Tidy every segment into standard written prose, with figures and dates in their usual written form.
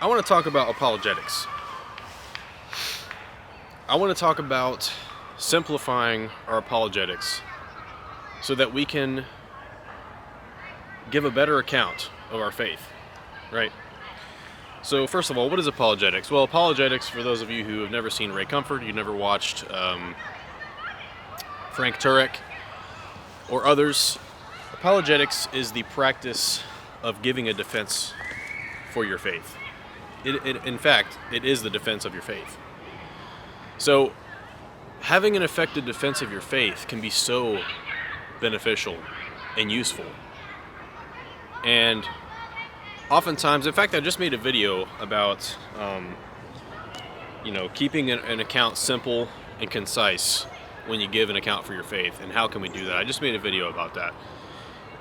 I want to talk about apologetics. I want to talk about simplifying our apologetics so that we can give a better account of our faith, right? So first of all, what is apologetics? Well, apologetics, for those of you who have never seen Ray Comfort, you've never watched Frank Turek or others, apologetics is the practice of giving a defense for your faith. In fact, it is the defense of your faith. So, having an effective defense of your faith can be so beneficial and useful. And oftentimes, in fact, I just made a video about, keeping an account simple and concise when you give an account for your faith, and how can we do that. I just made a video about that.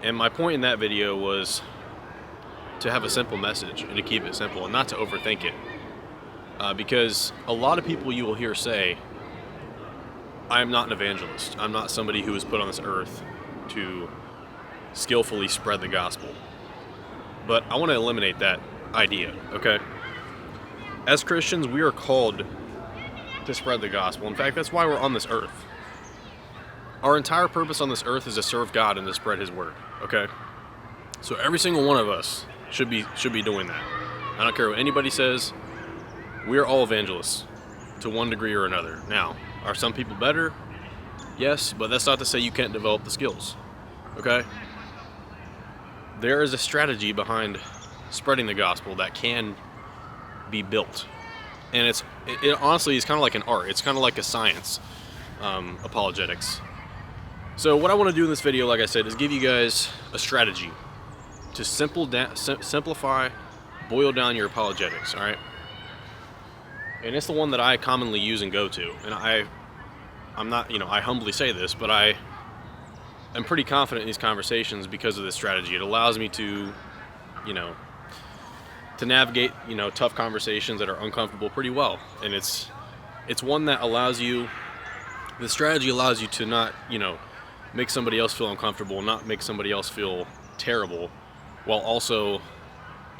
And my point in that video was to have a simple message and to keep it simple and not to overthink it. Because a lot of people you will hear say, I'm not an evangelist. I'm not somebody who was put on this earth to skillfully spread the gospel. But I want to eliminate that idea, okay? As Christians, we are called to spread the gospel. In fact, that's why we're on this earth. Our entire purpose on this earth is to serve God and to spread His word, okay? So every single one of us should be doing that. I don't care what anybody says. We are all evangelists to one degree or another. Now, are some people better? Yes, but that's not to say you can't develop the skills, okay? There is a strategy behind spreading the gospel that can be built. And it honestly is kind of like an art. It's kind of like a science, apologetics. So what I want to do in this video, like I said, is give you guys a strategy to simplify, boil down your apologetics, all right? And it's the one that I commonly use and go to. And I'm not, I humbly say this, but I'm pretty confident in these conversations because of this strategy. It allows me to, to navigate, tough conversations that are uncomfortable pretty well. And it's one that allows you, the strategy allows you to not, make somebody else feel uncomfortable, not make somebody else feel terrible, while also,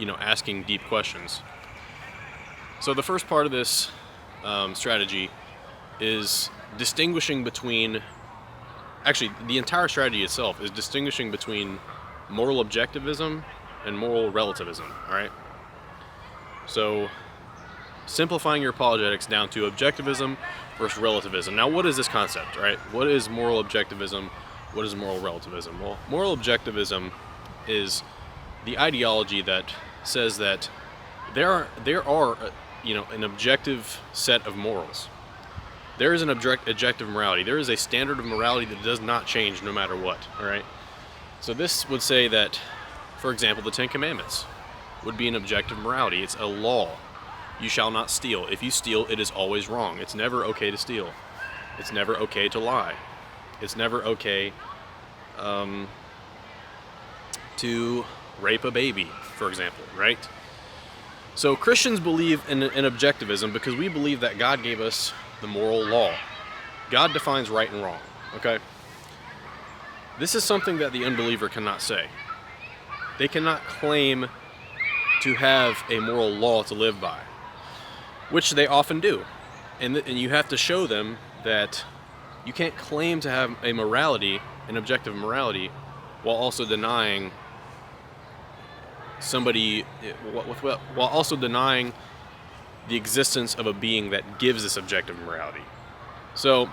asking deep questions. So the first part of this strategy is distinguishing between, actually the entire strategy itself is distinguishing between moral objectivism and moral relativism, all right? So simplifying your apologetics down to objectivism versus relativism. Now, what is this concept, right? What is moral objectivism? What is moral relativism? Well, moral objectivism is the ideology that says that there are an objective set of morals. There is an objective morality. There is a standard of morality that does not change no matter what, all right? So this would say that, for example, the Ten Commandments would be an objective morality. It's a law. You shall not steal. If you steal, it is always wrong. It's never okay to steal. It's never okay to lie. It's never okay to rape a baby, for example, right? So Christians believe in objectivism because we believe that God gave us the moral law. God defines right and wrong, okay? This is something that the unbeliever cannot say. They cannot claim to have a moral law to live by, which they often do. And you have to show them that you can't claim to have a morality, an objective morality, while also denying while also denying the existence of a being that gives this objective morality. So,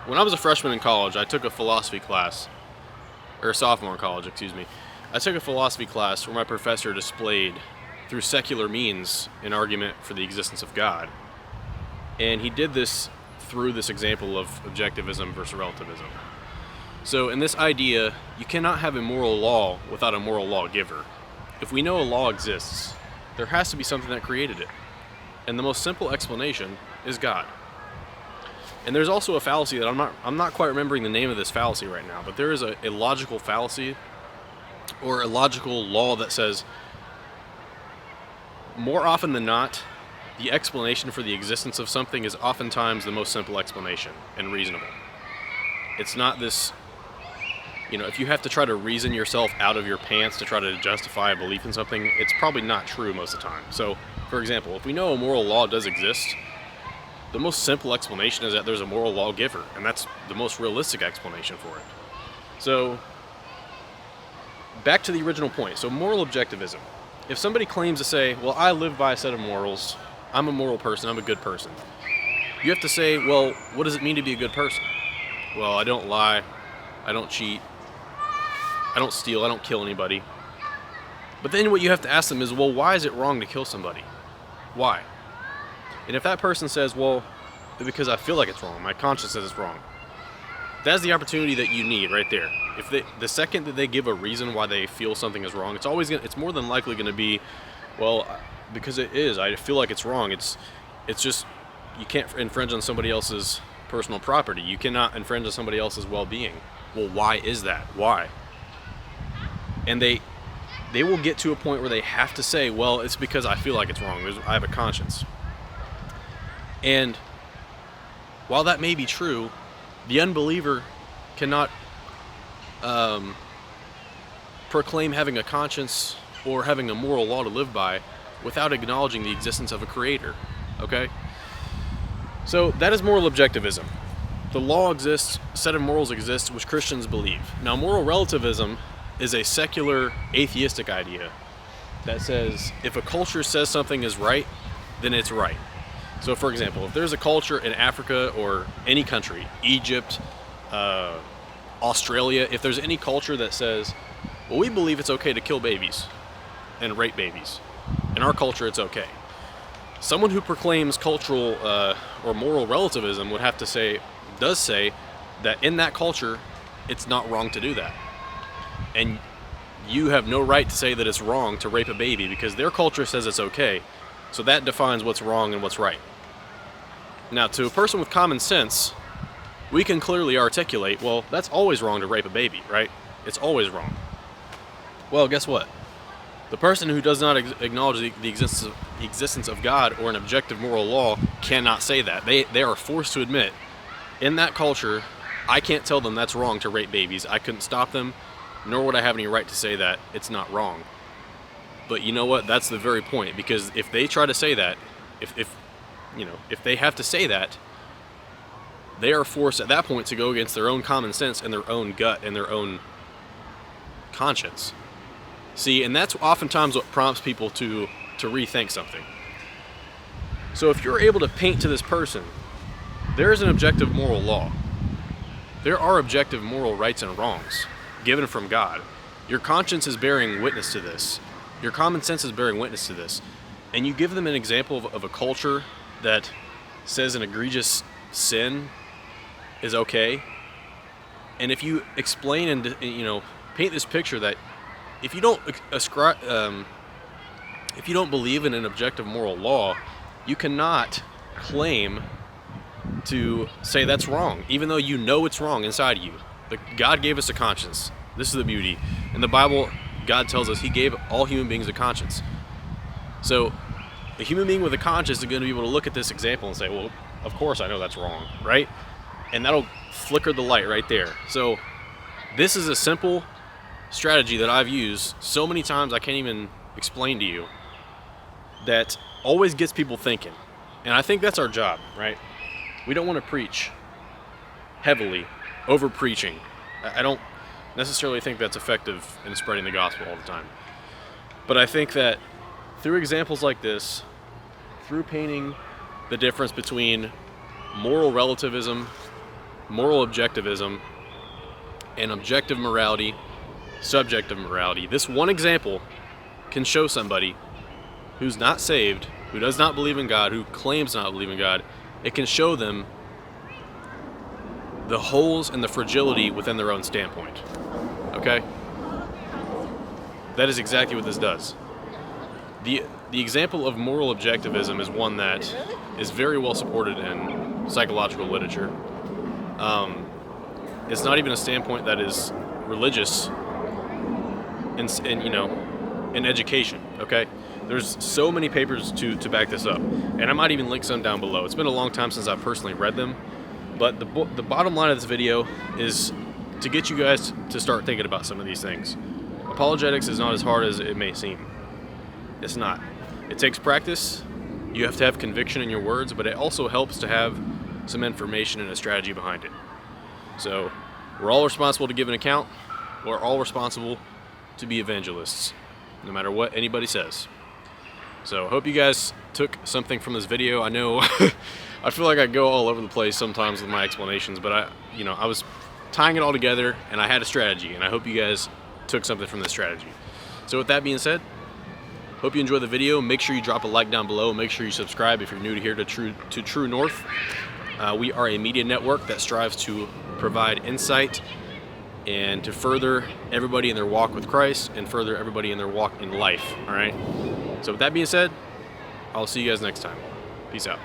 when I was a freshman in college, I took a philosophy class, or a sophomore in college, excuse me. I took a philosophy class where my professor displayed, through secular means, an argument for the existence of God. And he did this through this example of objectivism versus relativism. So in this idea, you cannot have a moral law without a moral lawgiver. If we know a law exists, there has to be something that created it. And the most simple explanation is God. And there's also a fallacy that I'm not quite remembering the name of this fallacy right now, but there is a logical fallacy or a logical law that says more often than not, the explanation for the existence of something is oftentimes the most simple explanation and reasonable. It's not this, you know, if you have to try to reason yourself out of your pants to try to justify a belief in something, it's probably not true most of the time. So, for example, if we know a moral law does exist, the most simple explanation is that there's a moral lawgiver, and that's the most realistic explanation for it. So, back to the original point. So, moral objectivism. If somebody claims to say, well, I live by a set of morals, I'm a moral person, I'm a good person, you have to say, well, what does it mean to be a good person? Well, I don't lie, I don't cheat, I don't steal, I don't kill anybody. But then what you have to ask them is, well, why is it wrong to kill somebody? Why? And if that person says, well, because I feel like it's wrong, my conscience says it's wrong, that's the opportunity that you need right there. If the second that they give a reason why they feel something is wrong, it's more than likely going to be, well, because it is, I feel like it's wrong. It's just, you can't infringe on somebody else's personal property. You cannot infringe on somebody else's well-being. Well, why is that? Why? And they will get to a point where they have to say, well, it's because I feel like it's wrong. I have a conscience. And while that may be true, the unbeliever cannot proclaim having a conscience or having a moral law to live by without acknowledging the existence of a creator. Okay? So that is moral objectivism. The law exists, a set of morals exists, which Christians believe. Now, moral relativism is a secular, atheistic idea that says if a culture says something is right, then it's right. So, for example, if there's a culture in Africa or any country, Egypt, Australia, if there's any culture that says, well, we believe it's okay to kill babies and rape babies. In our culture, it's okay. Someone who proclaims cultural or moral relativism would have to say, does say that in that culture, it's not wrong to do that. And you have no right to say that it's wrong to rape a baby because their culture says it's okay. So that defines what's wrong and what's right. Now, to a person with common sense, we can clearly articulate, well, that's always wrong to rape a baby, right? It's always wrong. Well, guess what? The person who does not acknowledge the existence of God or an objective moral law cannot say that. They are forced to admit, in that culture, I can't tell them that's wrong to rape babies. I couldn't stop them, nor would I have any right to say that it's not wrong. But you know what? That's the very point, because if they try to say that, if they have to say that, they are forced at that point to go against their own common sense and their own gut and their own conscience. See, and that's oftentimes what prompts people to rethink something. So if you're able to paint to this person, there is an objective moral law. There are objective moral rights and wrongs given from God. Your conscience is bearing witness to this. Your common sense is bearing witness to this. And you give them an example of a culture that says an egregious sin is okay. And if you explain and paint this picture that if you don't if you don't believe in an objective moral law, you cannot claim to say that's wrong, even though you know it's wrong inside of you. God gave us a conscience. This is the beauty. In the Bible, God tells us He gave all human beings a conscience. So a human being with a conscience is going to be able to look at this example and say, well, of course I know that's wrong, right? And that'll flicker the light right there. So this is a simple strategy that I've used so many times I can't even explain to you, that always gets people thinking. And I think that's our job, right? We don't want to preach heavily, over preaching. I don't necessarily think that's effective in spreading the gospel all the time. But I think that through examples like this, through painting the difference between moral relativism, moral objectivism, and objective morality, subjective morality, this one example can show somebody who's not saved, who does not believe in God, who claims not to believe in God, it can show them the holes and the fragility within their own standpoint. Okay? That is exactly what this does. The example of moral objectivism is one that is very well supported in psychological literature. It's not even a standpoint that is religious in education, okay? There's so many papers to back this up, and I might even link some down below. It's been a long time since I've personally read them, but the bottom line of this video is to get you guys to start thinking about some of these things. Apologetics is not as hard as it may seem. It's not. It takes practice. You have to have conviction in your words, but it also helps to have some information and a strategy behind it. So we're all responsible to give an account. We're all responsible to be evangelists, no matter what anybody says. So I hope you guys took something from this video. I know I feel like I go all over the place sometimes with my explanations, but I was tying it all together and I had a strategy, and I hope you guys took something from this strategy. So with that being said, hope you enjoyed the video. Make sure you drop a like down below. Make sure you subscribe if you're new to here to True North. We are a media network that strives to provide insight and to further everybody in their walk with Christ and further everybody in their walk in life. All right. So with that being said, I'll see you guys next time. Peace out.